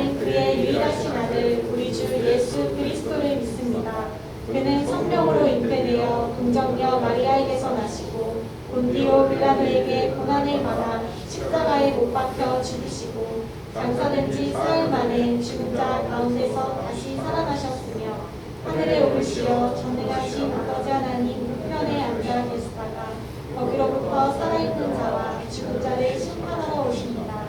나는 그의 유일하신 아들 우리 주 예수 그리스도를 믿습니다. 그는 성령으로 잉태되어 동정녀 마리아에게서 나시고 본디오 빌라도에게 고난을 받아 십자가에 못 박혀 죽으시고 장사된 지 사흘 만에 죽은 자 가운데서 다시 살아나셨으며 하늘에 오르시어 전능하신 아버지 하나님 우편에 앉아 계시다가 거기로부터 살아있는 자와 죽은 자를 심판하러 오십니다.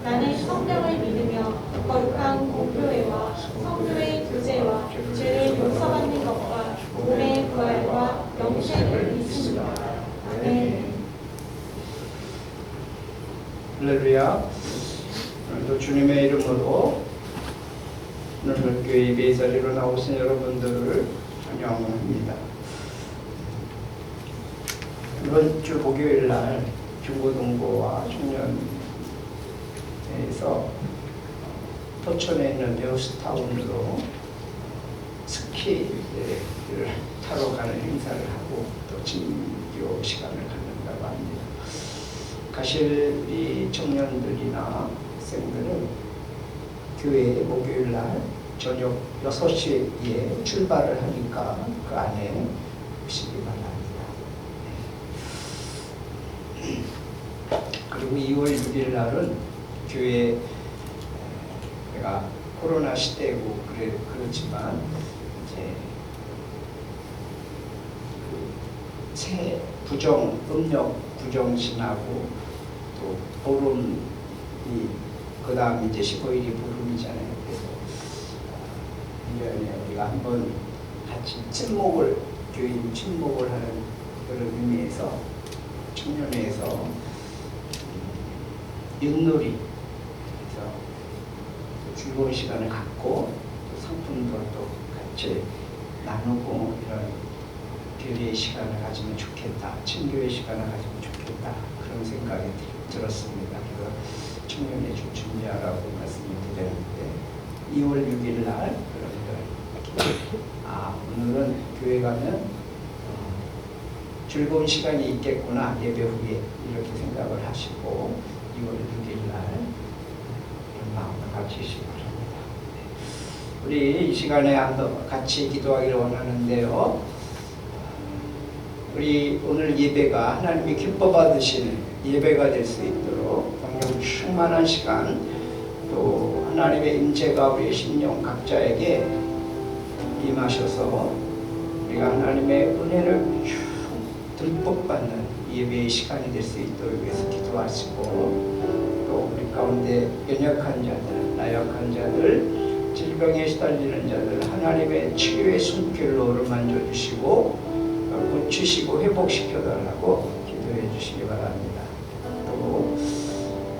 나는 성령을 믿으며 거룩한 공교회와 성도의 교제와 죄를 용서받는 것과 몸의 부활과 영생을 믿습니다. 아멘. 할렐루야. 오늘도 주님의 이름으로 오늘 교회 예배 자리로 나오신 여러분들을 환영합니다. 이번 주 목요일 날 중고등부와 청년에서 포천에 있는 베어스타운으로 스키를 타러 가는 행사를 하고 또 진교 시간을 갖는다고 합니다. 가실 이 청년들이나 학생들은 교회 목요일 날 저녁 6시에 출발을 하니까 그 안에 오시기 바랍니다. 그리고 2월 6일 날은 교회 내가 코로나 시대고 그렇지만 이제 새 음력 부정 지나고 또 보름이 그 다음 이제 15일이 보름이잖아요. 그래서 1년에 우리가 한번 같이 교인 친목을 하는 그런 의미에서 청년회에서 윷놀이 그래서 즐거운 시간을 갖고 또 상품들도 같이 나누고 이런 교회의 시간을 가지면 좋겠다, 친교의 시간을 가지면 좋겠다 그런 생각이 들었습니다. 그래서 청년회 좀 준비하라고 말씀을 드렸는데 2월 6일 날 여러분들 오늘은 교회 가면 즐거운 시간이 있겠구나 예배 후에 이렇게 생각을 하시고 2월 6일 날 이런 마음을 가지시기 바랍니다. 우리 이 시간에 같이 기도하기를 원하는데요. 우리 오늘 예배가 하나님이 기뻐 받으시는 예배가 될 수 있도록 성령 충만한 시간 또 하나님의 임재가 우리의 심령 각자에게 임하셔서 우리가 하나님의 은혜를 듬뿍 받는 예배의 시간이 될 수 있도록 위해서 기도하시고 또 우리 가운데 연약한 자들, 나약한 자들, 질병에 시달리는 자들 하나님의 치유의 손길로 어루만져 주시고 고치시고 회복시켜달라고 기도해 주시기 바랍니다. 또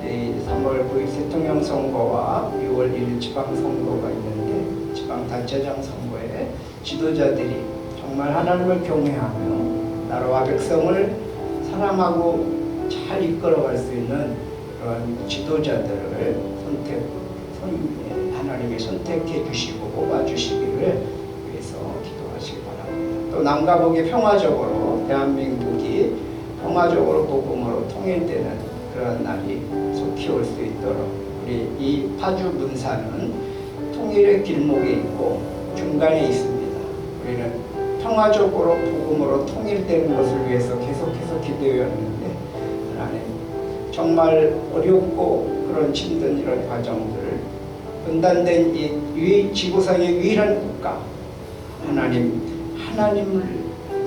3월 9일 대통령 선거와 6월 1일 지방선거가 있는데 지방단체장 선거에 지도자들이 정말 하나님을 경외하며 나라와 백성을 사랑하고 잘 이끌어갈 수 있는 그런 지도자들을 하나님이 선택해 주시고 뽑아 주시기를 위해서 기도하시기 바랍니다. 또 남과 북이 평화적으로 대한민국이 평화적으로 복음으로 통일되는 그런 날이 속히 올 수 있도록 우리 이 파주 분사는 통일의 길목에 있고 중간에 있습니다. 우리는 평화적으로 복음으로 통일되는 것을 위해서 계속해서 기도해왔는데 하나님 정말 어렵고 그런 힘든 이런 과정들을 분단된 이 지구상의 유일한 국가 하나님을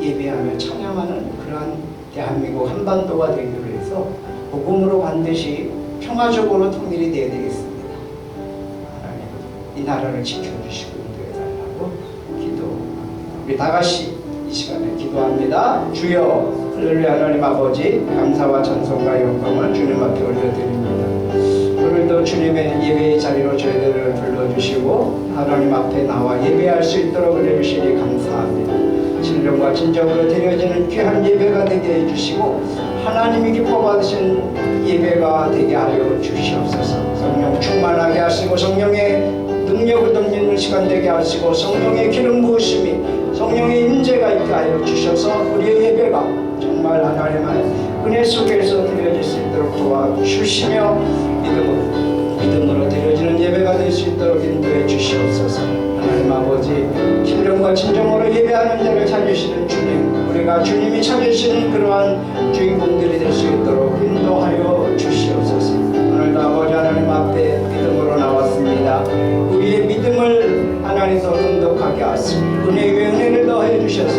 예배하며 찬양하는 그러한 대한민국 한반도가 되기로 해서 복음으로 반드시 평화적으로 통일이 되어야 되겠습니다. 하나님 이 나라를 지켜주시고 인도해달라고 기도합니다. 우리 다같이 이 시간에 기도합니다. 주여 할렐루야. 하나님 아버지 감사와 찬송과 영광을 주님 앞에 올려드립니다. 오늘도 주님의 예배의 자리로 저희들을 불러주시고 하나님 앞에 나와 예배할 수 있도록 은혜주시니 감사합니다. 진정과 진정으로 드려지는 귀한 예배가 되게 해주시고 하나님이 기뻐 받으신 예배가 되게 하여 주시옵소서. 성령 충만하게 하시고 성령의 능력을 덤비는 시간 되게 하시고 성령의 기름 부으심이 성령의 임재가 있게 하여 주셔서 우리의 예배가 정말 하나님의 은혜 속에서 드려질 수 있도록 도와주시며 믿음으로 믿음으로 드려지는 예배가 될 수 있도록 인도해 주시옵소서. 하나님 아버지, 신령과 진정으로 예배하는 자를 찾으시는 주님, 우리가 주님이 찾으시는 그러한 주인공들이 될 수 있도록 인도하여 주시옵소서. 오늘도 아버지 하나님 앞에 믿음으로 나왔습니다. 우리의 믿음을 하나님 더 돈독하게 하시고 은혜 위에 은혜를 더해 주셔서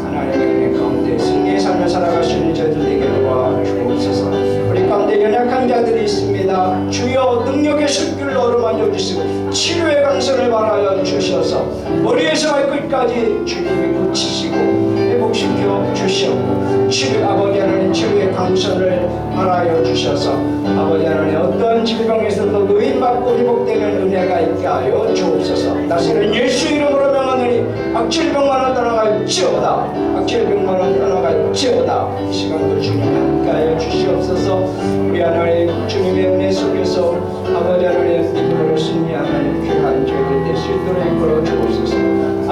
하나님의 은혜 가운데 승리의 삶을 살아갈 수 있는 저희들 되게 도와주옵소서. 우리 가운데 연약한 자들이 있습니다. 주여 능력의 숲길을 어루만져 주시고 치료의 강선을 바라여 주셔서 머리에서 발끝까지 주님이 고치시고 회복시켜 주시옵고 치료 아버지 하나님 치료의 강선을 바라여 주셔서 아버지 하나님 어떤 질병에서도 노인받고 회복되는 은혜가 있게 하여 주옵소서. 다시는 예수 이름으로 명하노니 악질병만은 떠나갈지어다. 악질병만은 떠나갈지어다. 이 시간도 주님 함께하여 주시옵소서. 우리 하나님 주님의 은혜 속에서 아버지 하나님 믿음으로 승리하는 귀한 저희들 될 수 있도록 이끌어 주옵소서.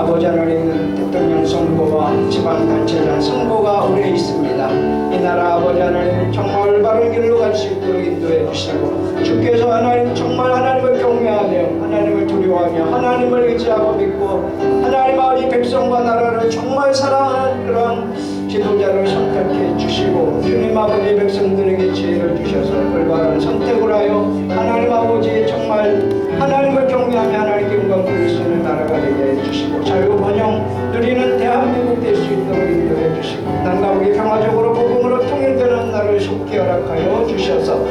아버지 하나님 대통령 선거와 지방단체장 선거가 우리에 있습니다. 이 나라 아버지 하나님 정말 올바른 길로 갈 수 있도록 인도해 주시고 주께서 하나님 정말 하나님을 경외하며 하나님을 두려워하며 하나님을 의지하고 믿고 하나님 아버지 백성과 나라를 정말 사랑하는 그런 지도자를 선택해 주시고 주님 아버지 백성들에게 지혜를 주셔서 올바른 선택을 하여 하나님 아버지 정말 하나님을 경외하며 하나님께 영광 돌릴 수 있는 나라가 되게 해주시고 자유 번영 누리는 대한민국 될 수 있도록 인도해 주시고 남가국이 평화적으로 복음으로 통일되는 날을 속히 허락하여 주셔서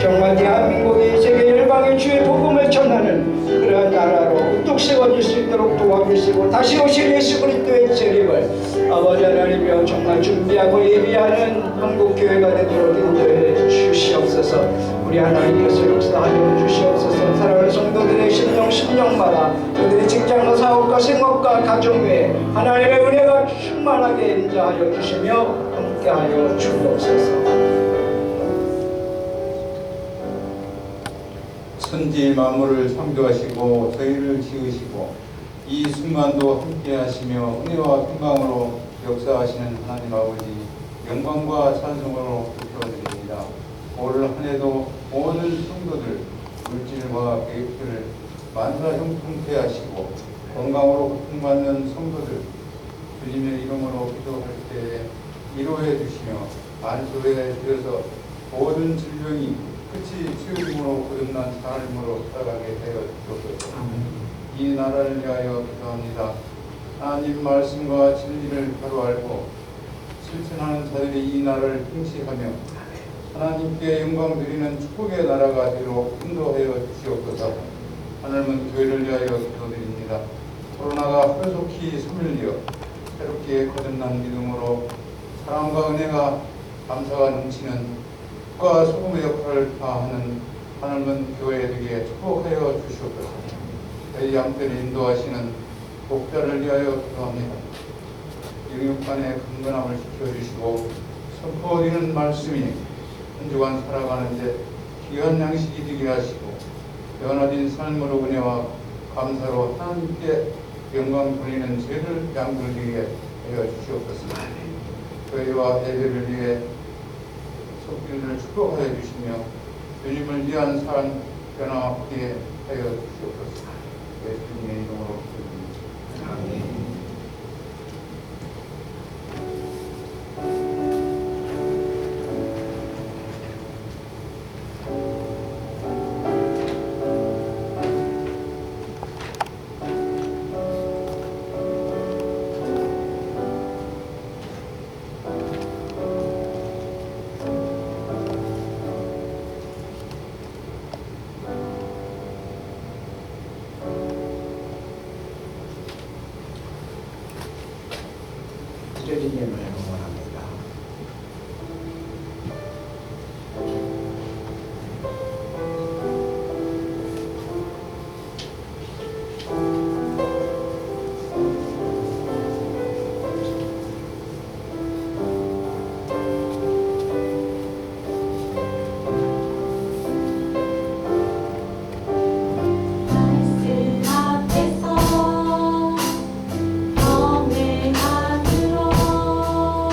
정말 대한민국이 세계 열방의 주의 복음을 전하는 그러한 나라로 우뚝 세워질 수 있도록 도와주시고 다시 오실 예수 그리스도의 재림을 아버지 하나님이여 정말 준비하고 예비하는 한국교회가 되도록 인도해 주시옵소서. 우리 하나님께서 역사하여 주시옵소서. 사랑하는 성도들의 심령마다 그들의 직장과 사업과 생업과 가정 외에 하나님의 은혜가 충만하게 인자하여 주시며 함께하여 주옵소서. 천지 만물을 창조하시고 저희를 지으시고 이 순간도 함께하시며 은혜와 평강으로 역사하시는 하나님 아버지 영광과 찬송으로 높여드립니다. 올 한해도 모든 성도들 물질과 계획들을 만사형통케 하시고 건강으로 고통받는 성도들 주님의 이름으로 기도할 때 이루해 주시며 안수에 들여서 모든 질병이 끝이 치유림으로 거듭난 삶으로 살아가게 되어 주옵소서. 이 나라를 위하여 기도합니다. 하나님 말씀과 진리를 바로 알고 실천하는 자들이 이 나라를 통치하며 하나님께 영광 드리는 축복의 나라가 되도록 인도하여 주시옵소서. 하나님은 교회를 위하여 기도드립니다. 코로나가 하루속히 소멸되어 새롭게 거듭난 믿음으로 사랑과 은혜가 감사가 넘치는 국가 소금의 역할을 다하는 하나님은 교회에게 축복하여 주시옵소서. 저희 양떼를 인도하시는 목자를 위하여 기도합니다. 영육간의 강건함을 지켜주시고 선포드리는 말씀이 한 주간 살아가는데 귀한 양식이 되게 하시고 변화된 삶으로 은혜와 감사로 하나님께 영광 돌리는 죄를 양들에게 하여 주시옵소서. 저희와 예배를 위해 속길을 축복하여 주시며 주님을 위한 삶 변화하게 하여 주시옵소서. 예수님의 이름으로 기도드립니다. 아멘. 드려지님을 응원합니다. 말씀 앞에서 경외가 들어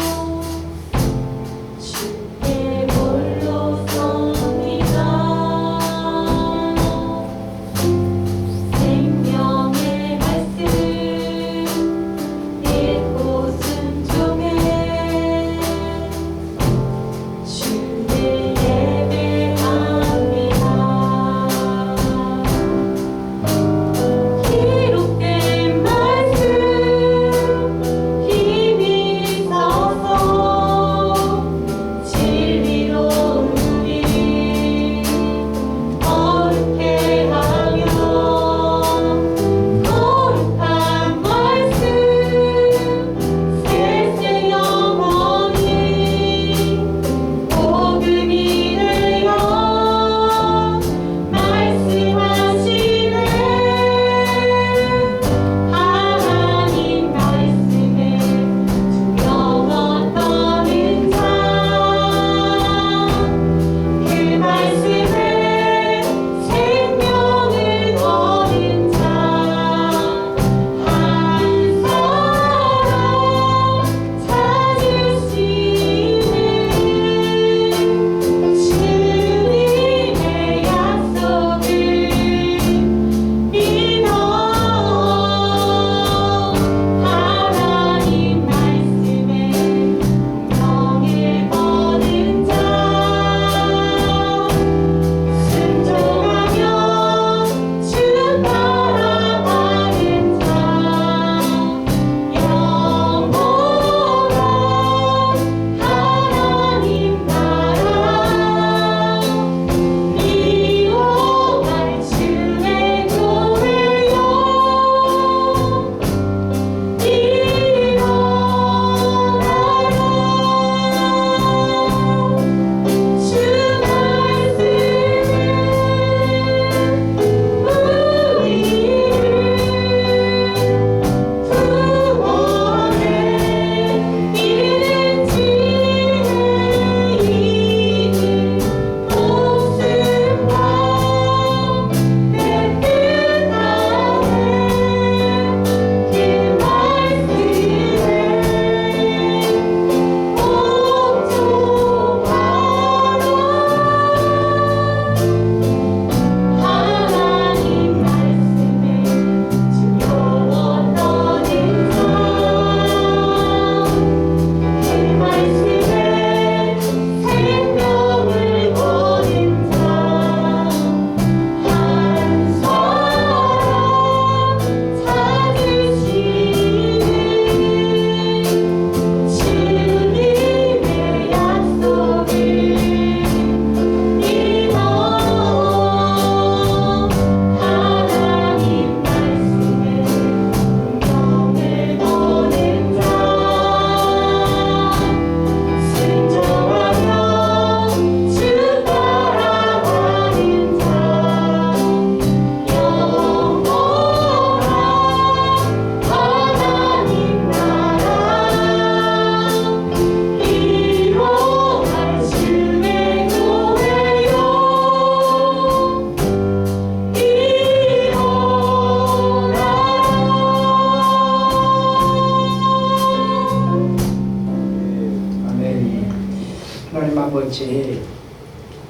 아버지,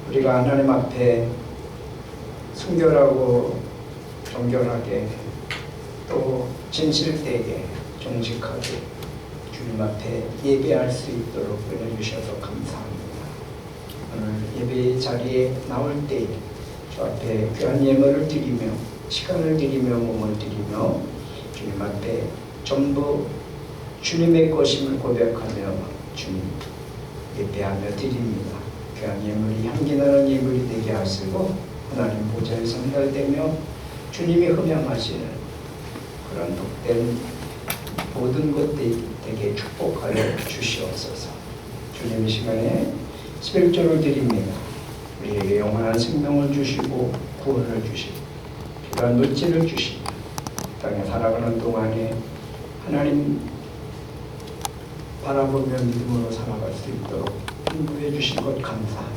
우리가 하나님 앞에 순결하고 정결하게 또 진실되게 정직하게 주님 앞에 예배할 수 있도록 은혜 주셔서 감사합니다. 오늘 예배 자리에 나올 때 주 앞에 귀한 예물을 드리며 시간을 드리며 몸을 드리며 주님 앞에 전부 주님의 것임을 고백하며 주님 예배하며 드립니다. 귀한 예물이 향기나는 예물이 되게 하시고 하나님 보좌에 선결되며 주님이 흠양하시는 그런 복된 모든 것 되게 축복하여 주시옵소서. 주님 이 시간에 11조를 드립니다. 우리에게 영원한 생명을 주시고 구원을 주시고 필요한 물질을 주시고 땅에 살아가는 동안에 하나님 바라보며 믿음으로 살아갈 수 있도록 인도해 주신 것 감사하며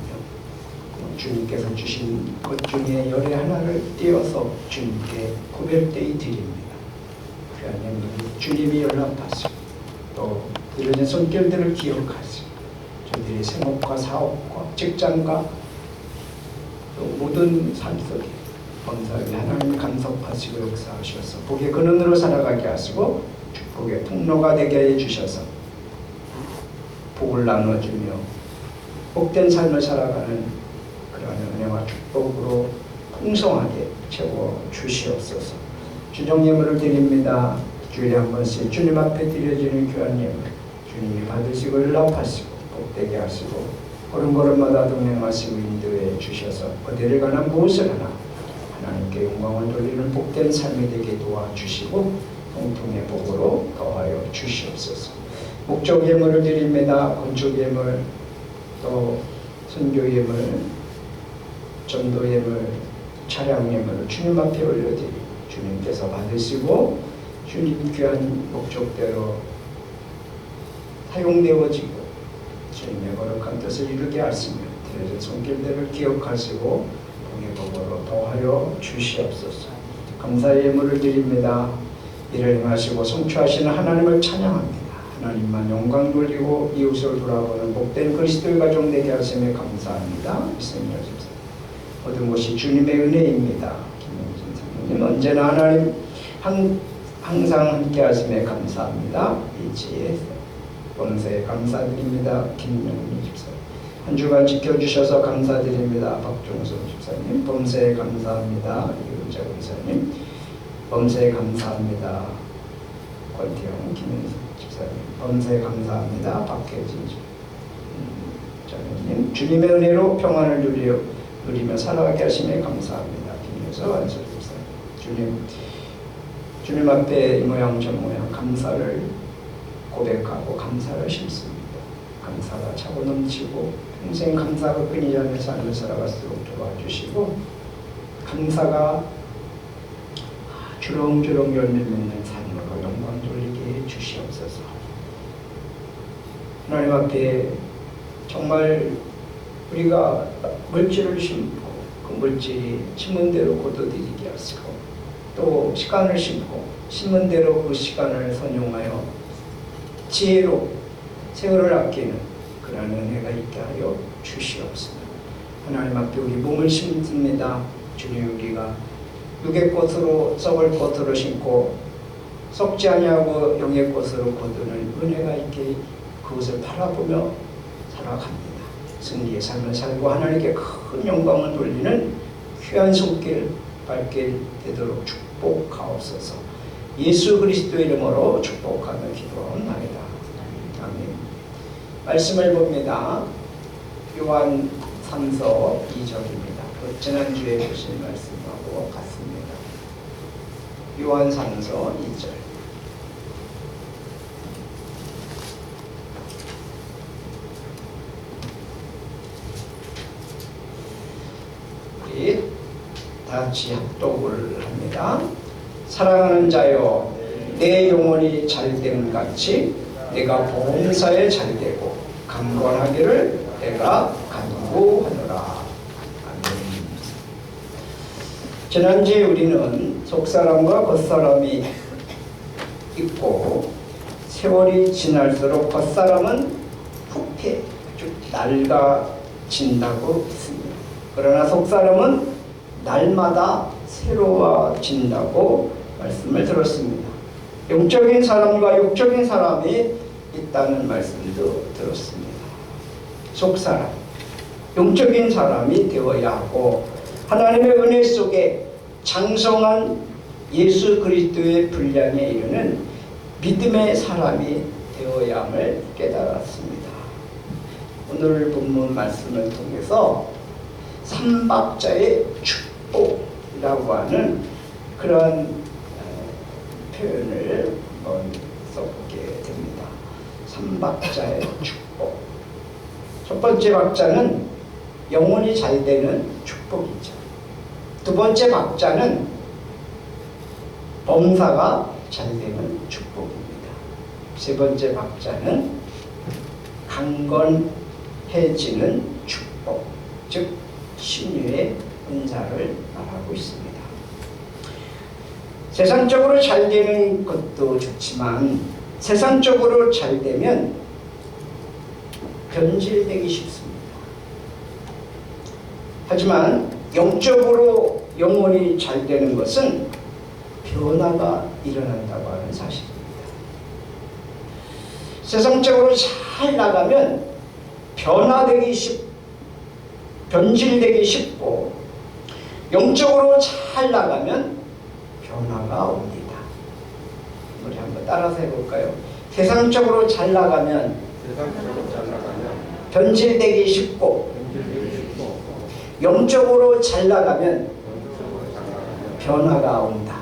주님께서 주신 것 중에 열의 하나를 띄어서 주님께 고백되이 드립니다. 귀한 영들이 주님이 연락하시고 또 드려진 손길들을 기억하시고 저희들의 생업과 사업과 직장과 또 모든 삶 속에 범사에 하나님이 간섭하시고 역사하셔서 복의 근원으로 살아가게 하시고 축복의 통로가 되게 해주셔서 복을 나눠주며 복된 삶을 살아가는 그런 은혜와 축복으로 풍성하게 채워 주시옵소서. 주정 예물을 드립니다. 주일에 한 번씩 주님 앞에 드려지는 귀한 예물 주님이 받으시고 연락하시고 복되게 하시고 걸음걸음마다 동행하시고 인도해 주셔서 어디를 가나 무엇을 하나 하나님께 영광을 돌리는 복된 삶이 되게 도와주시고 통통의 복으로 더하여 주시옵소서. 목적 예물을 드립니다. 건축 예물 또 선교 예물 전도 예물 차량 예물을 주님 앞에 올려드리고 주님께서 받으시고 주님 귀한 목적대로 사용되어지고 주님의 거룩한 뜻을 이루게 하시며 드려진 손길들을 기억하시고 복의 복으로 더하여 주시옵소서. 감사의 예물을 드립니다. 이를 행하시고 성취하시는 하나님을 찬양합니다. 하나님만 영광 돌리고 이웃을 돌아보는 복된 그리스도의 가정 되게 하시며 감사합니다. 믿습니다. 모든 것이 주님의 은혜입니다. 김영진 사모님 언제나 하나님 항상 함께 하시며 감사합니다. 이지혜 범사에 감사드립니다. 김영민 집사님 한 주간 지켜주셔서 감사드립니다. 박종선 집사님 범사에 감사합니다. 이은자 의사님 범사에 감사합니다. 권태영 김현수 집사님 범사에 감사합니다. 박혜진 장로님 주님의 은혜로 평안을 누리며 살아가게 하시며 감사합니다. 김효서 안설 집사님 주님 앞에 이 모양 저 모양 감사를 고백하고 감사를 심습니다. 감사가 차고 넘치고 평생 감사가 끊이지 않는 삶을 살아갈수록 도와주시고 감사가 주렁주렁 열매 맺는 삶으로 영광 돌리게 해주시옵소서. 하나님 앞에 정말 우리가 물질을 심고 그 물질이 심은 대로 거둬들이게 하시고 또 시간을 심고 심은 대로 그 시간을 선용하여 지혜로 세월을 아끼는 그런 은혜가 있게 하여 주시옵소서. 하나님 앞에 우리 몸을 심습니다. 주님 우리가 육의 꽃으로 썩을 꽃으로 심고 썩지 아니하고 영의 꽃으로 거두는 은혜가 있게 그것을 바라보며 살아갑니다. 승리의 삶을 살고 하나님께 큰 영광을 돌리는 귀한 손길 밟게 되도록 축복하옵소서. 예수 그리스도의 이름으로 축복하며 기도하옵나이다. 아멘. 말씀을 봅니다. 요한 3서 2절입니다. 지난주에 보신 말씀하고 같습니다. 요한 3서 2절. 우리 다 같이 합독을 합니다. 사랑하는 자여, 내 영혼이 잘됨 같이 내가 봉사에 잘되고 강건하기를 내가 간구하노라. 아멘. 지난주에 우리는 속사람과 겉사람이 있고 세월이 지날수록 겉사람은 후퇴, 즉 낡아 새로워진다고 했습니다. 그러나 속사람은 날마다 새로워진다고 말씀을 들었습니다. 영적인 사람과 육적인 사람이 있다는 말씀도 들었습니다. 속사람, 영적인 사람이 되어야 하고 하나님의 은혜 속에 장성한 예수 그리스도의 분량에 이르는 믿음의 사람이 되어야 함을 깨달았습니다. 오늘 본문 말씀을 통해서 삼박자의 축복이라고 하는 그런 표현을 한번 써보게 됩니다. 삼박자의 축복. 첫 번째 박자는 영혼이 잘 되는 축복이죠. 두 번째 박자는 범사가 잘 되는 축복입니다. 세 번째 박자는 강건해지는 축복, 즉 신유의 은사를 말하고 있습니다. 세상적으로 잘 되는 것도 좋지만 세상적으로 잘 되면 변질되기 쉽습니다. 하지만 영적으로 영혼이 잘 되는 것은 변화가 일어난다고 하는 사실입니다. 세상적으로 잘 나가면 변질되기 쉽고 영적으로 잘 나가면 변화가 옵니다. 우리 한번 따라서 해볼까요? 세상적으로 잘 나가면 변질되기 쉽고 영적으로 잘 나가면 변화가 온다.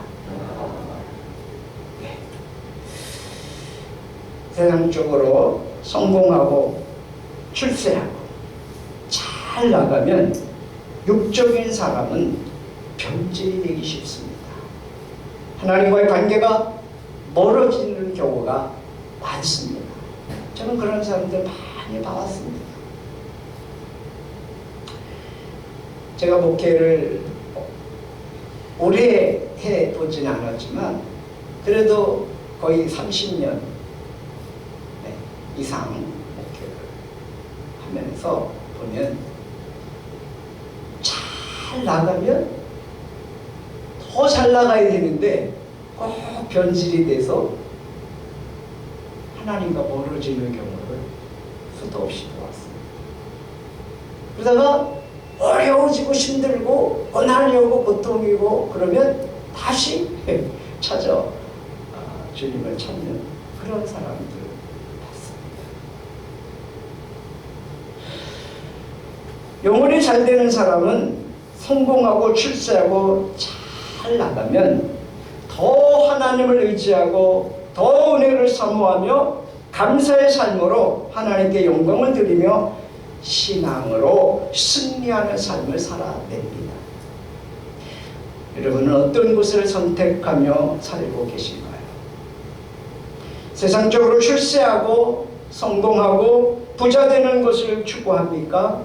네. 세상적으로 성공하고 출세하고 잘 나가면 육적인 사람은 변질이 되기 쉽습니다. 하나님과의 관계가 멀어지는 경우가 많습니다. 저는 그런 사람들 많이 봐왔습니다. 제가 목회를 오래 해보진 않았지만 그래도 거의 30년 이상 목회를 하면서 보면 잘 나가면 더 잘 나가야 되는데 꼭 변질이 돼서 하나님과 멀어지는 경우를 수도 없이 보았습니다. 그러다가 어려워지고 힘들고 고난이 오고 고통이고 그러면 다시 찾아 주님을 찾는 그런 사람들 봤습니다. 영혼이 잘 되는 사람은 성공하고 출세하고 잘 나가면 더 하나님을 의지하고 더 은혜를 사모하며 감사의 삶으로 하나님께 영광을 드리며 신앙으로 승리하는 삶을 살아냅니다. 여러분은 어떤 곳을 선택하며 살고 계신가요? 세상적으로 출세하고 성공하고 부자 되는 것을 추구합니까?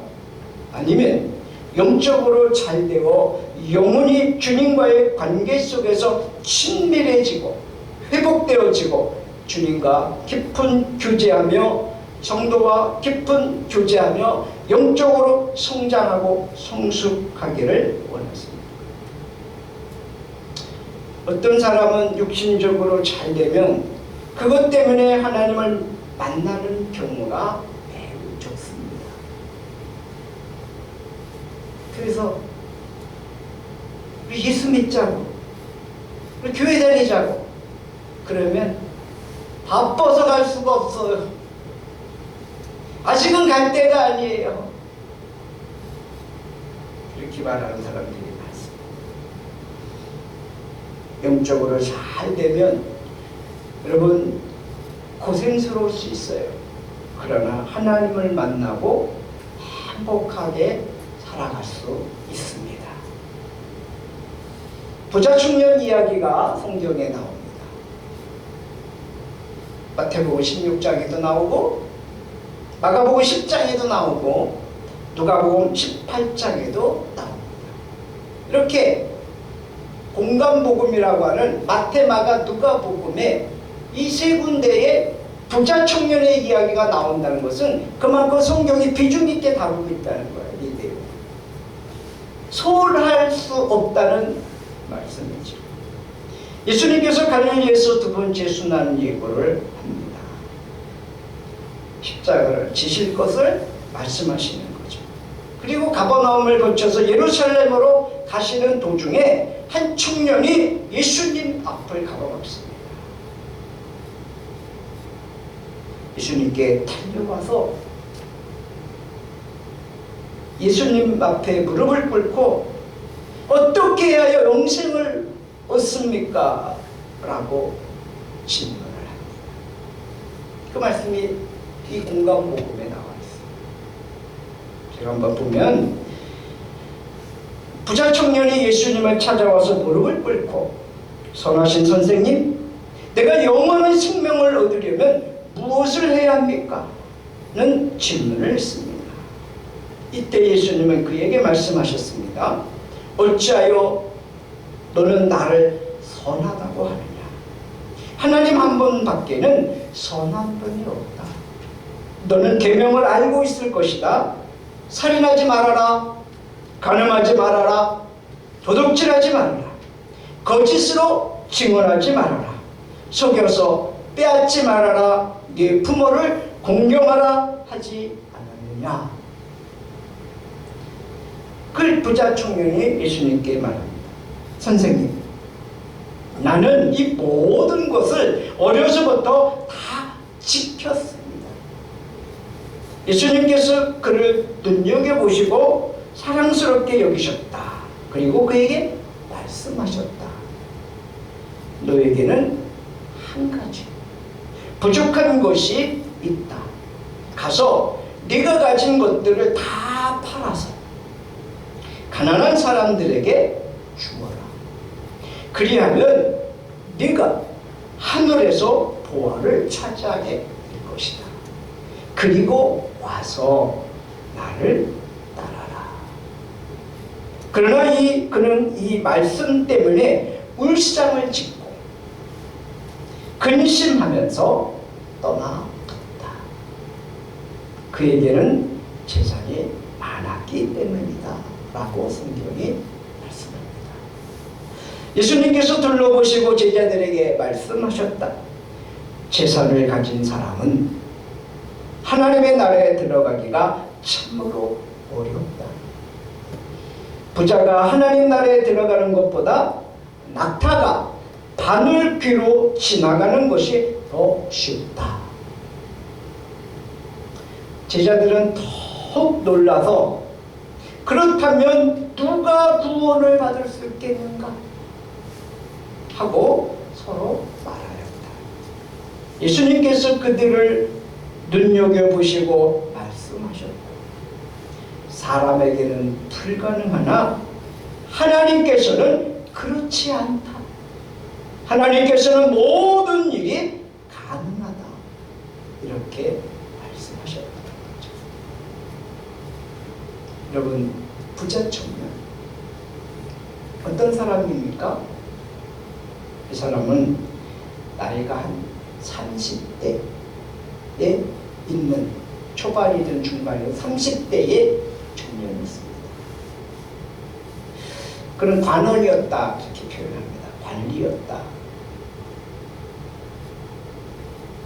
아니면 영적으로 잘 되어 영혼이 주님과의 관계 속에서 친밀해지고 회복되어지고 주님과 깊은 교제하며 성도와 깊은 교제하며 영적으로 성장하고 성숙하기를 원하십니다. 어떤 사람은 육신적으로 잘 되면 그것 때문에 하나님을 만나는 경우가 매우 적습니다. 그래서 우리 예수 믿자고 우리 교회 다니자고 그러면 바빠서 갈 수가 없어요. 아직은 갈 때가 아니에요. 이렇게 말하는 사람들이 많습니다. 영적으로 잘 되면 여러분 고생스러울 수 있어요. 그러나 하나님을 만나고 행복하게 살아갈 수 있습니다. 부자 청년 이야기가 성경에 나옵니다. 마태복음 16장에도 나오고 마가복음 10장에도 나오고 누가복음 18장에도 나옵니다. 이렇게 공간복음이라고 하는 마태, 마가, 누가복음에 이 세 군데에 부자 청년의 이야기가 나온다는 것은 그만큼 성경이 비중 있게 다루고 있다는 거예요. 이 내용. 소홀할 수 없다는 말씀이죠. 예수님께서 갈릴리에서 두 번째 순환 예고를 합니다. 십자가를 지실 것을 말씀하시는 거죠. 그리고 가버나움을 거쳐서 예루살렘으로 가시는 도중에 한 청년이 예수님 앞을 가로막습니다. 예수님께 달려와서 예수님 앞에 무릎을 꿇고 어떻게 해야 영생을 얻습니까? 라고 질문을 합니다. 그 말씀이 이 공감복음에 나와 있어요. 제가 한번 보면 부자 청년이 예수님을 찾아와서 무릎을 꿇고 선하신 선생님, 내가 영원한 생명을 얻으려면 무엇을 해야 합니까? 는 질문을 했습니다. 이때 예수님은 그에게 말씀하셨습니다. 어찌하여 너는 나를 선하다고 하느냐? 하나님 한 분밖에는 선한 분이 없다. 너는 계명을 알고 있을 것이다. 살인하지 말아라. 간음하지 말아라. 도둑질하지 말아라. 거짓으로 증언하지 말아라. 속여서 빼앗지 말아라. 네 부모를 공경하라 하지 않았느냐? 그 부자 청년이 예수님께 말합니다. 선생님, 나는 이 모든 것을 어려서부터 다 지켰습니다. 예수님께서 그를 눈여겨보시고 사랑스럽게 여기셨다. 그리고 그에게 말씀하셨다. 너에게는 한 가지 부족한 것이 있다. 가서 네가 가진 것들을 다 팔아서 가난한 사람들에게 주어라. 그리하면 네가 하늘에서 보화를 차지하게 될 것이다. 그리고 와서 나를 따라라. 그러나 그는 이 말씀 때문에 울상을 짓고 근심하면서 떠나갔다. 그에게는 재산이 많았기 때문이다 라고 성경이 말씀합니다. 예수님께서 둘러보시고 제자들에게 말씀하셨다. 재산을 가진 사람은 하나님의 나라에 들어가기가 참으로 어렵다. 부자가 하나님 나라에 들어가는 것보다 낙타가 바늘 귀로 지나가는 것이 더 쉽다. 제자들은 더욱 놀라서 그렇다면 누가 구원을 받을 수 있겠는가? 하고 서로 말하였다. 예수님께서 그들을 눈여겨보시고 말씀하셨다. 사람에게는 불가능하나 하나님께서는 그렇지 않다. 하나님께서는 모든 일이 가능하다. 이렇게 말씀하셨다는 거죠. 여러분, 부자 청년 어떤 사람입니까? 이 사람은 나이가 한 30대에 있는, 초반이든 중반이든 30대의 청년이었습니다. 그런 관원이었다 이렇게 표현합니다. 관리였다.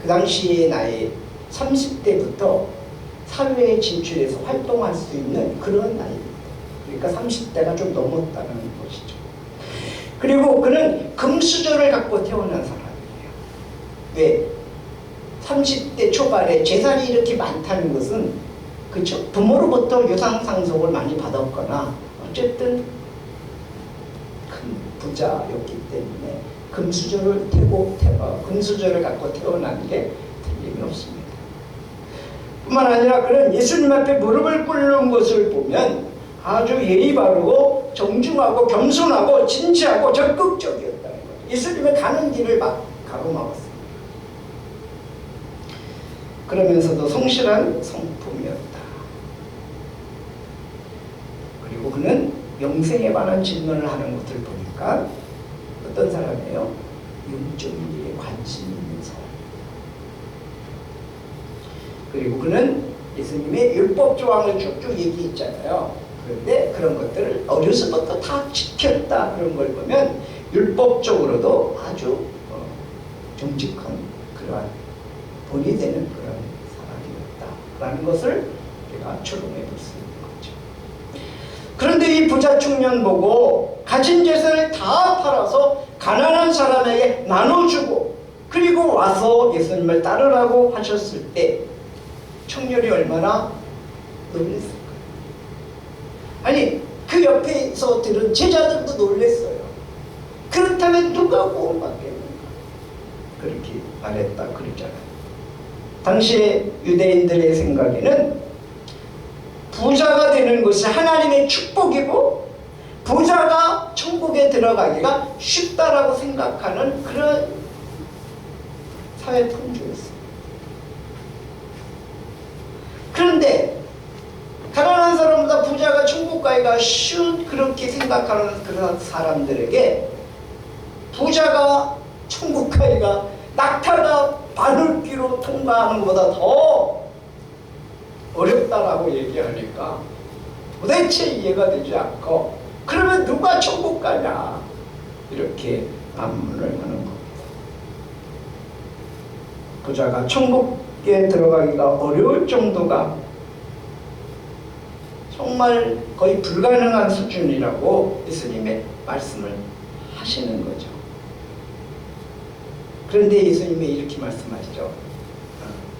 그 당시의 나이 30대부터 사회에 진출해서 활동할 수 있는 그런 나이입니다. 그러니까 30대가 좀 넘었다는 것이죠. 그리고 그는 금수저를 갖고 태어난 사람이에요. 왜? 30대 초반에 재산이 이렇게 많다는 것은, 그렇죠? 부모로부터 유상상속을 많이 받았거나 어쨌든 큰 부자였기 때문에 금수저를 갖고 태어난 게 틀림이 없습니다. 뿐만 아니라 그는 예수님 앞에 무릎을 꿇는 것을 보면 아주 예의 바르고 정중하고 겸손하고 진지하고 적극적이었다는 거예요. 예수님의 가는 길을 막 가로막았습니다. 그러면서도 성실한 성품이었다. 그리고 그는 영생에 관한 질문을 하는 것을 보니까 어떤 사람이에요? 영적인 일에 관심이 있는 사람. 그리고 그는 예수님의 율법 조항을 쭉쭉 얘기했잖아요. 그런데 그런 것들을 어려서부터 다 지켰다 그런 걸 보면 율법적으로도 아주 정직한 그러한 본이 되는 그런 사람이었다라는 것을 우리가 추론해 볼 수 있는 거죠. 그런데 이 부자 청년 보고 가진 재산을 다 팔아서 가난한 사람에게 나눠주고 그리고 와서 예수님을 따르라고 하셨을 때 청년이 얼마나 놀랐을까요? 아니 그 옆에서 들은 제자들도 놀랐어요. 그렇다면 누가 구원받겠는가? 그렇게 말했다 그랬잖아요. 당시에 유대인들의 생각에는 부자가 되는 것이 하나님의 축복이고 부자가 천국에 들어가기가 쉽다라고 생각하는 그런 사회 풍조였어요. 그런데 가난한 사람보다 부자가 천국 가기가 쉬운 그렇게 생각하는 그런 사람들에게 부자가 천국 가기가 낙타가 바늘귀로 통과하는 것보다 더 어렵다라고 얘기하니까 도대체 이해가 되지 않고 그러면 누가 천국 가냐 이렇게 반문을 하는 겁니다. 부자가 천국에 들어가기가 어려울 정도가 정말 거의 불가능한 수준이라고 예수님의 말씀을 하시는 거죠. 그런데 예수님이 이렇게 말씀하시죠.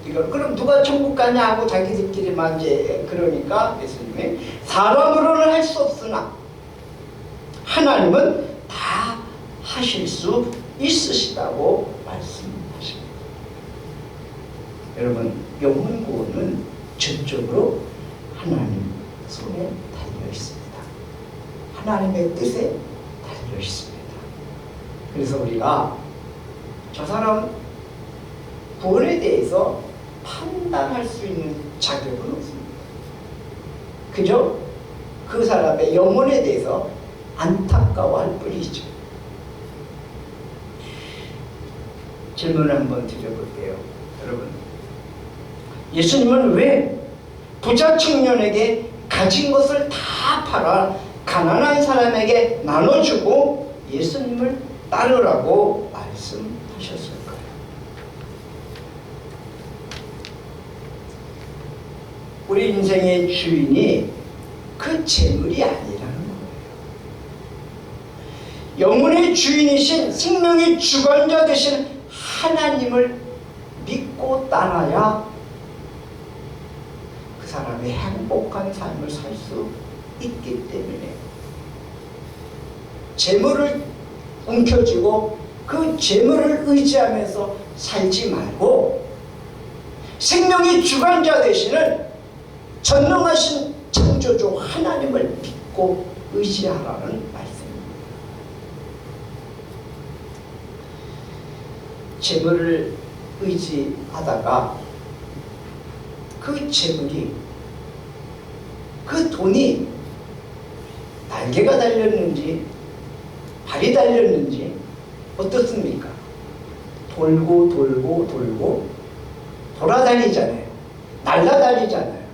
이거 그럼 누가 천국 가냐 하고 자기들끼리만 이제 그러니까 예수님이 사람으로는 할 수 없으나 하나님은 다 하실 수 있으시다고 말씀하십니다. 여러분 영혼 구원은 전적으로 하나님 손에 달려 있습니다. 하나님의 뜻에 달려 있습니다. 그래서 우리가 저 사람 구원에 대해서 판단할 수 있는 자격은 없습니다. 그저 그 사람의 영혼에 대해서 안타까워할 뿐이죠. 질문을 한번 드려볼게요. 여러분, 예수님은 왜 부자 청년에게 가진 것을 다 팔아 가난한 사람에게 나눠주고 예수님을 따르라고 말씀하셨을까요? 우리 인생의 주인이 그 재물이 아니라는 거예요. 영혼의 주인이신 생명의 주관자 되신 하나님을 믿고 따라야 그 사람이 행복한 삶을 살 수 있기 때문에 재물을 움켜쥐고 그 재물을 의지하면서 살지 말고 생명의 주관자 되시는 전능하신 창조주 하나님을 믿고 의지하라는 말씀입니다. 재물을 의지하다가 그 재물이 그 돈이 날개가 달렸는지 발이 달렸는지 어떻습니까? 돌고 돌고 돌고 돌아다니잖아요. 날아다니잖아요.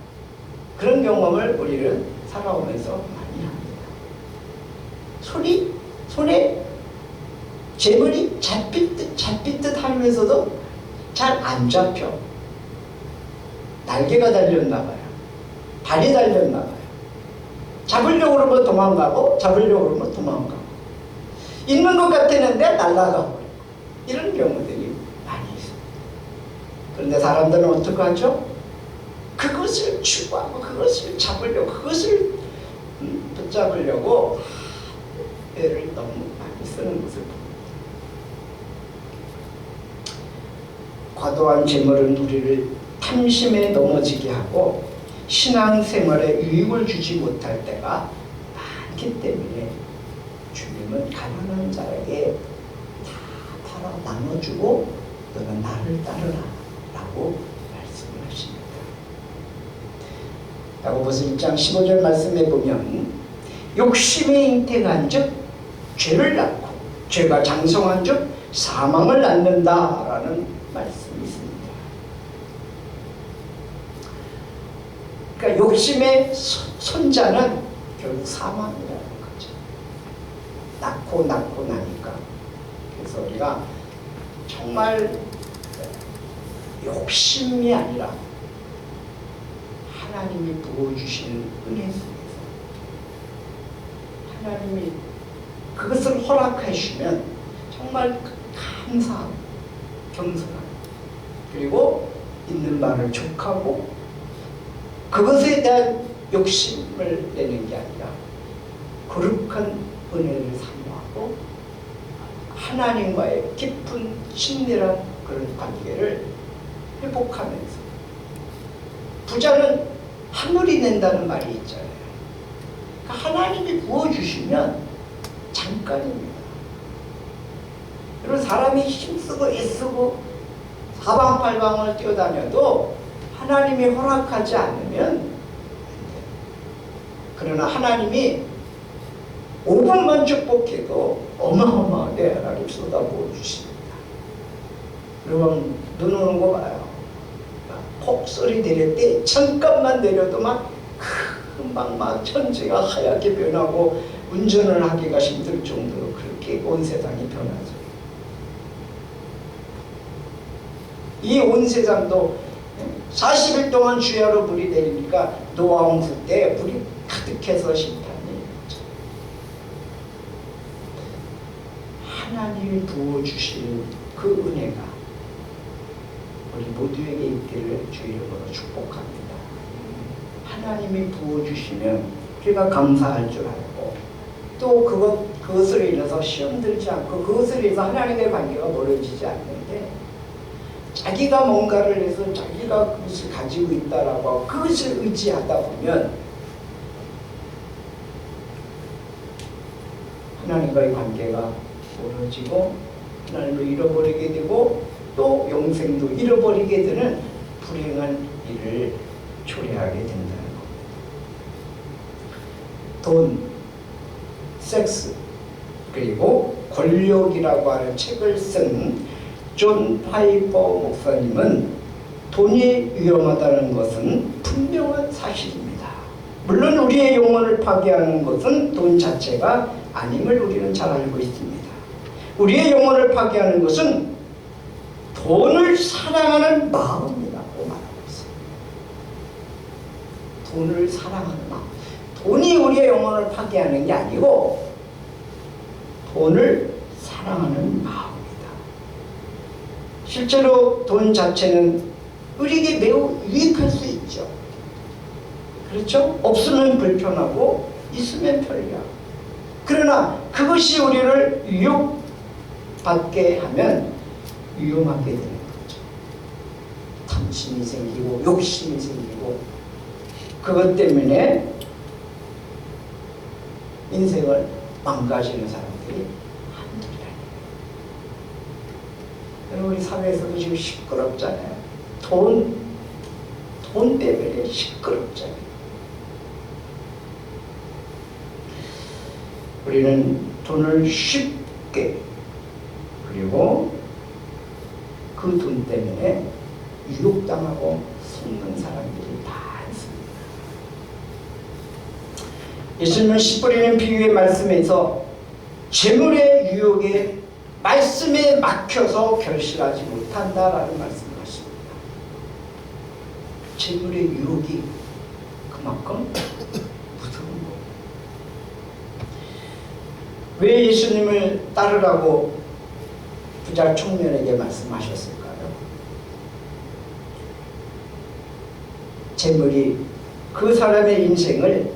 그런 경험을 우리는 살아오면서 많이 합니다. 손에 재물이 잡힐 듯 하면서도 잘 안 잡혀. 날개가 달렸나 봐요. 발이 달렸나 봐요. 잡으려고 그러면 도망가고 잡으려고 그러면 도망가고 있는 것 같았는데 날아가고 이런 경우들이 많이 있습니다. 그런데 사람들은 어떻게 하죠? 그것을 추구하고 그것을 잡으려고 그것을 붙잡으려고 애를 너무 많이 쓰는 것을 봅니다. 과도한 재물은 우리를 탐심에 넘어지게 하고 신앙생활에 유익을 주지 못할 때가 많기 때문에 주님은 가난한 자에게 다 팔아 나눠주고 너는 나를 따르라 라고 말씀을 하십니다. 야고보서 1장 15절 말씀에 보면 욕심에 잉태한 즉 죄를 낳고 죄가 장성한 즉 사망을 낳는다라는 말씀이 있습니다. 그러니까 욕심의 손자는 결국 사망이라는 거죠. 낳고 나니까. 그래서 우리가 정말 욕심이 아니라 하나님이 부어주시는 은혜 속에서 하나님이 그것을 허락해 주시면 정말 감사하고 겸손하고 그리고 있는 말을 족하고 그것에 대한 욕심을 내는 게 아니라 거룩한 은혜를 사모하고 하나님과의 깊은 친밀한 그런 관계를 회복하면서 부자는 하늘이 낸다는 말이 있잖아요. 그러니까 하나님이 부어주시면 잠깐입니다. 그리고 사람이 힘쓰고 애쓰고 사방팔방을 뛰어다녀도 하나님이 허락하지 않으면 안 돼요. 그러나 하나님이 5분만 축복해도 어마어마하게 하나님 쏟아부어 주십니다. 여러분 눈 오는 거 봐요. 폭 소리 내릴 때 잠깐만 내려도 막 금방 막 천지가 하얗게 변하고 운전을 하기가 힘들 정도로 그렇게 온 세상이 변하죠. 이 온 세상도 40일 동안 주야로 물이 내리니까 노아온 그때 물이 가득해서 심판이 있죠. 하나님이 부어주신 그 은혜가 우리 모두에게 있기를 주 이름으로 축복합니다. 하나님이 부어주시면 우리가 감사할 줄 알고 또 그것으로 인해서 시험 들지 않고 그것으로 인해서 하나님의 관계가 멀어지지 않는데 자기가 뭔가를 해서 자기가 그것을 가지고 있다라고 하고 그것을 의지하다 보면 하나님과의 관계가 멀어지고 하나님을 잃어버리게 되고 또 영생도 잃어버리게 되는 불행한 일을 초래하게 된다는 겁니다. 돈, 섹스, 그리고 권력이라고 하는 책을 쓴 존 파이퍼 목사님은 돈이 위험하다는 것은 분명한 사실입니다. 물론 우리의 영혼을 파괴하는 것은 돈 자체가 아님을 우리는 잘 알고 있습니다. 우리의 영혼을 파괴하는 것은 돈을 사랑하는 마음이라고 말하고 있습니다. 돈을 사랑하는 마음. 돈이 우리의 영혼을 파괴하는 게 아니고 돈을 사랑하는 마음이다. 실제로 돈 자체는 우리에게 매우 유익할 수 있죠. 그렇죠? 없으면 불편하고 있으면 편리하고. 그러나 그것이 우리를 유혹받게 하면 위험하게 되는 거죠. 탐심이 생기고 욕심이 생기고 그것 때문에 인생을 망가지는 사람들이 한둘이 아니에요. 우리 사회에서도 지금 시끄럽잖아요. 돈 때문에 시끄럽잖아요. 우리는 돈을 쉽게 그리고 그 돈 때문에 유혹당하고 속는 사람들이 많습니다. 예수님은 씨 뿌리는 비유의 말씀에서 재물의 유혹에 말씀에 막혀서 결실하지 못한다라는 말씀을 하십니다. 재물의 유혹이 그만큼 무서운 거예요. 왜 예수님을 따르라고 부자 청년에게 말씀하셨을까요? 재물이 그 사람의 인생을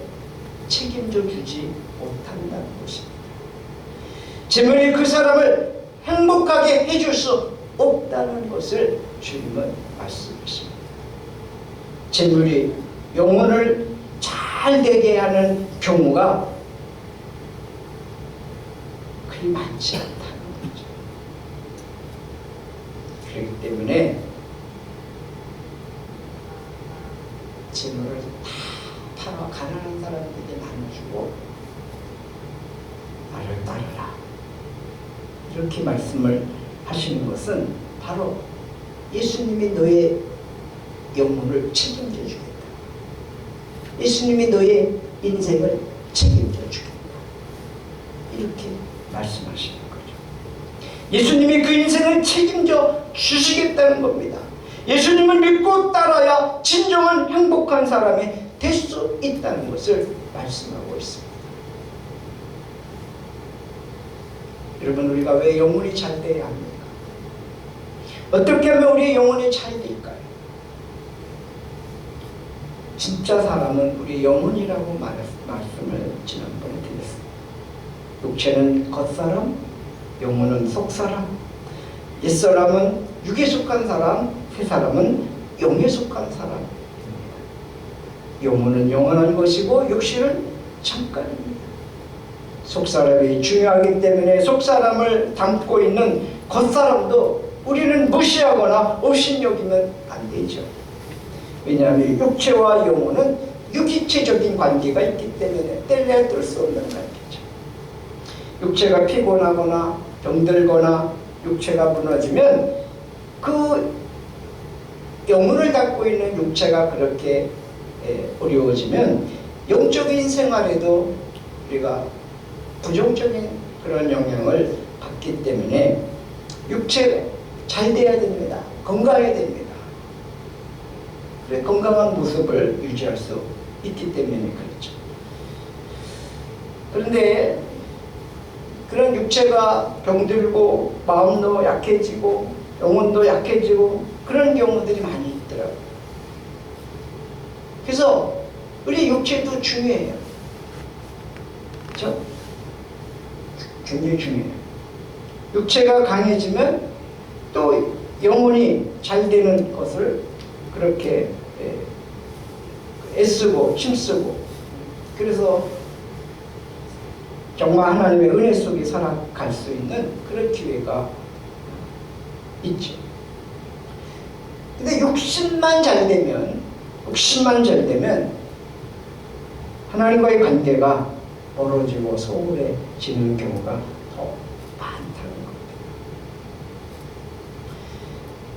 책임져 주지 못한다는 것입니다. 재물이 그 사람을 행복하게 해줄 수 없다는 것을 주님은 말씀하십니다. 재물이 영혼을 잘 되게 하는 경우가 그리 많지 않다는 거죠. 그렇기 때문에 재물을 다 팔아 가난한 사람들에게 나눠주고 나를 따르라 이렇게 말씀을 하시는 것은 바로 예수님이 너의 영혼을 책임져 주겠다. 예수님이 너의 인생을 책임져 주겠다. 이렇게 말씀하시는 거죠. 예수님이 그 인생을 책임져 주시겠다는 겁니다. 예수님을 믿고 따라야 진정한 행복한 사람이 될 수 있다는 것을 말씀하고 있습니다. 여러분, 우리가 왜 영혼이 잘 돼야 합니까? 어떻게 하면 우리의 영혼이 잘 될까요? 진짜 사람은 우리 영혼이라고 말씀을 지난번에 드렸습니다. 육체는 겉사람, 영혼은 속사람. 옛사람은 육에 속한 사람, 새사람은 영에 속한 사람입니다. 영혼은 영원한 것이고 육신은 잠깐입니다. 속사람이 중요하기 때문에 속사람을 담고 있는 겉사람도 우리는 무시하거나 업신여기면 안 되죠. 왜냐하면 육체와 영혼은 유기체적인 관계가 있기 때문에 뗄래야 뗄 수 없는 관계죠. 육체가 피곤하거나 병들거나 육체가 무너지면 그 영혼을 갖고 있는 육체가 그렇게 어려워지면 영적인 생활에도 우리가 부정적인 그런 영향을 받기 때문에 육체 잘 돼야 됩니다. 건강해야 됩니다. 그래, 건강한 모습을 유지할 수 있기 때문에 그렇죠. 그런데 그런 육체가 병들고 마음도 약해지고 영혼도 약해지고 그런 경우들이 많이 있더라고요. 그래서 우리 육체도 중요해요. 그렇죠? 굉장히 중요해요. 육체가 강해지면 또 영혼이 잘 되는 것을 그렇게 애쓰고 힘쓰고, 그래서 정말 하나님의 은혜 속에 살아갈 수 있는 그런 기회가 있죠. 근데 육신만 잘 되면 하나님과의 관계가 멀어지고 소홀해지는 경우가 더 많다는 겁니다.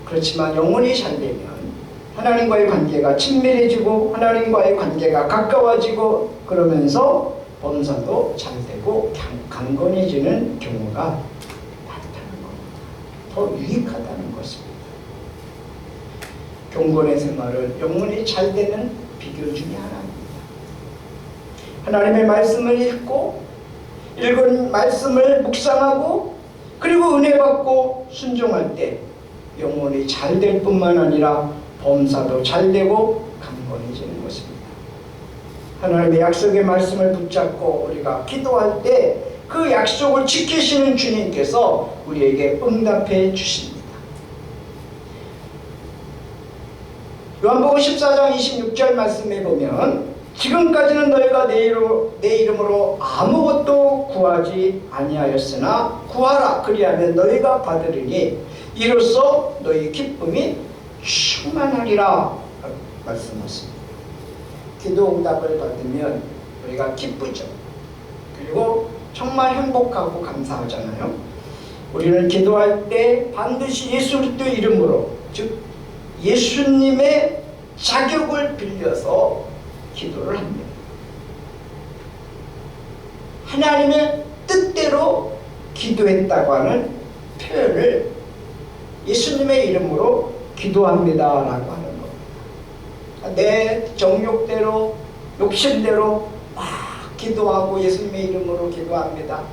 그렇지만 영혼이 잘 되면 하나님과의 관계가 친밀해지고 하나님과의 관계가 가까워지고 그러면서 범사도 잘 되고 강건해지는 경우가 많다는 겁니다. 더 유익하다는 것입니다. 경건의 생활은 영혼이 잘 되는 비결 중에 하나입니다. 하나님의 말씀을 읽고 읽은 말씀을 묵상하고 그리고 은혜 받고 순종할 때 영혼이 잘 될 뿐만 아니라 범사도 잘 되고 강건해지는 것입니다. 하나님의 약속의 말씀을 붙잡고 우리가 기도할 때 그 약속을 지키시는 주님께서 우리에게 응답해 주십니다. 요한복음 14장 26절 말씀에 보면 지금까지는 너희가 내 이름으로 아무것도 구하지 아니하였으나 구하라 그리하면 너희가 받으리니 이로써 너희 기쁨이 충만하리라 말씀하십니다. 기도 응답을 받으면 우리가 기쁘죠. 그리고 정말 행복하고 감사하잖아요. 우리는 기도할 때 반드시 예수 그리스도 이름으로, 즉 예수님의 자격을 빌려서 기도를 합니다. 하나님의 뜻대로 기도했다고 하는 표현을 예수님의 이름으로 기도합니다라고 하는 겁니다. 내 정욕대로 욕심대로 막 기도하고 예수님의 이름으로 기도합니다.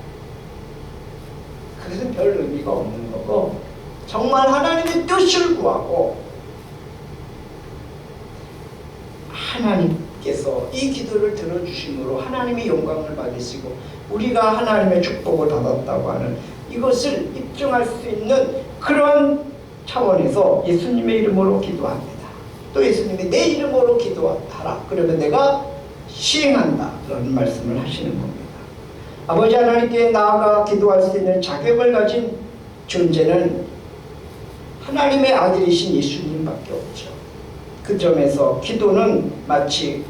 그것은 별 의미가 없는 거고 정말 하나님의 뜻을 구하고 하나님께서 이 기도를 들어주심으로 하나님의 영광을 받으시고 우리가 하나님의 축복을 받았다고 하는 이것을 입증할 수 있는 그런 차원에서 예수님의 이름으로 기도합니다. 또 예수님이 내 이름으로 기도하라. 그러면 내가 시행한다. 그런 말씀을 하시는 겁니다. 아버지 하나님께 나아가 기도할 수 있는 자격을 가진 존재는 하나님의 아들이신 예수님밖에 없죠. 그 점에서 기도는 마치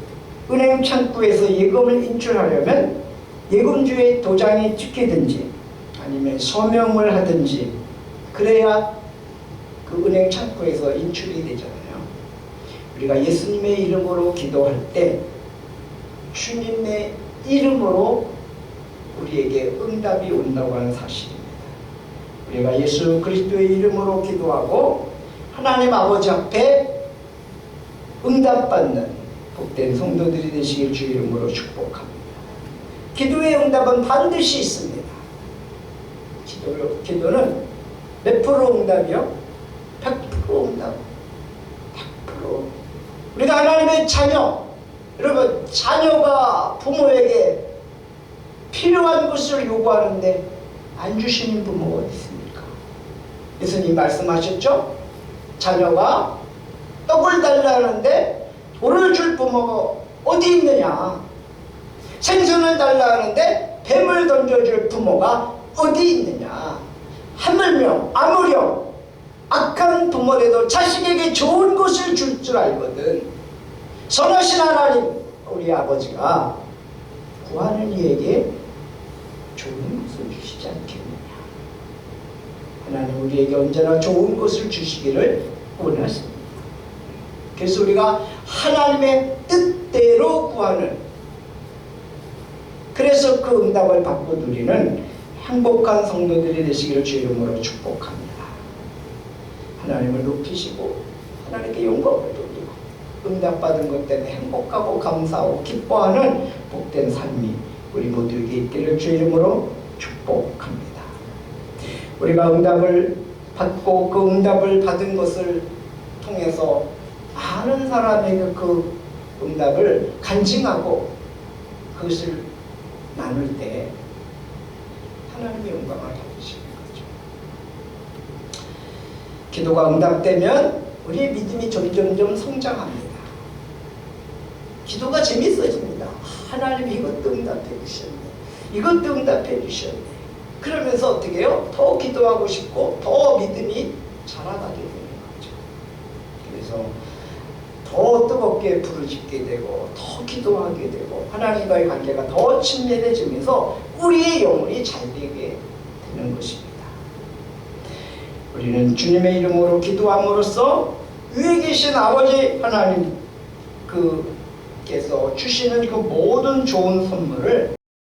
은행 창구에서 예금을 인출하려면 예금주의 도장이 찍히든지 아니면 서명을 하든지 그래야 그 은행 창구에서 인출이 되잖아요. 우리가 예수님의 이름으로 기도할 때 주님의 이름으로 우리에게 응답이 온다고 하는 사실입니다. 우리가 예수 그리스도의 이름으로 기도하고 하나님 아버지 앞에 응답받는 복된 성도들이 되시길 주 이름으로 축복합니다. 기도의 응답은 반드시 있습니다. 기도는 몇 프로 응답이요? 100% 응답. 100%. 우리가 하나님의 자녀, 여러분 자녀가 부모에게 필요한 것을 요구하는데 안 주시는 부모가 어디 있습니까? 예수님 말씀하셨죠? 자녀가 떡을 달라하는데 돌을 줄 부모가 어디 있느냐? 생선을 달라하는데 뱀을 던져줄 부모가 어디 있느냐? 하물며 아무렴 악한 부모라도 자식에게 좋은 것을 줄 줄 알거든 선하신 하나님 우리 아버지가 구하는 이에게 좋은 것을 주시지 않겠느냐. 하나님 우리에게 언제나 좋은 것을 주시기를 원하십니다. 그래서 우리가 하나님의 뜻대로 구하는, 그래서 그 응답을 받고 누리는 행복한 성도들이 되시기를 주 이름으로 축복합니다. 하나님을 높이시고 하나님께 영광을 돌리고 응답받은 것 때문에 행복하고 감사하고 기뻐하는 복된 삶이 우리 모두에게 있기를 주 이름으로 축복합니다. 우리가 응답을 받고 그 응답을 받은 것을 통해서 많은 사람에게 그 응답을 간증하고 그것을 나눌 때 하나님의 영광을 받으시는 거죠. 기도가 응답되면 우리의 믿음이 점점점 성장합니다. 기도가 재밌어집니다. 하나님이 이것도 응답해 주셨네. 이것도 응답해 주셨네. 그러면서 어떻게 해요? 더 기도하고 싶고 더 믿음이 자라나게 되는 거죠. 그래서 더 뜨겁게 부르짖게 되고 더 기도하게 되고 하나님과의 관계가 더 친밀해지면서 우리의 영혼이 잘되게 되는 것입니다. 우리는 주님의 이름으로 기도함으로써 위에 계신 아버지 하나님 그께서 주시는 그 모든 좋은 선물을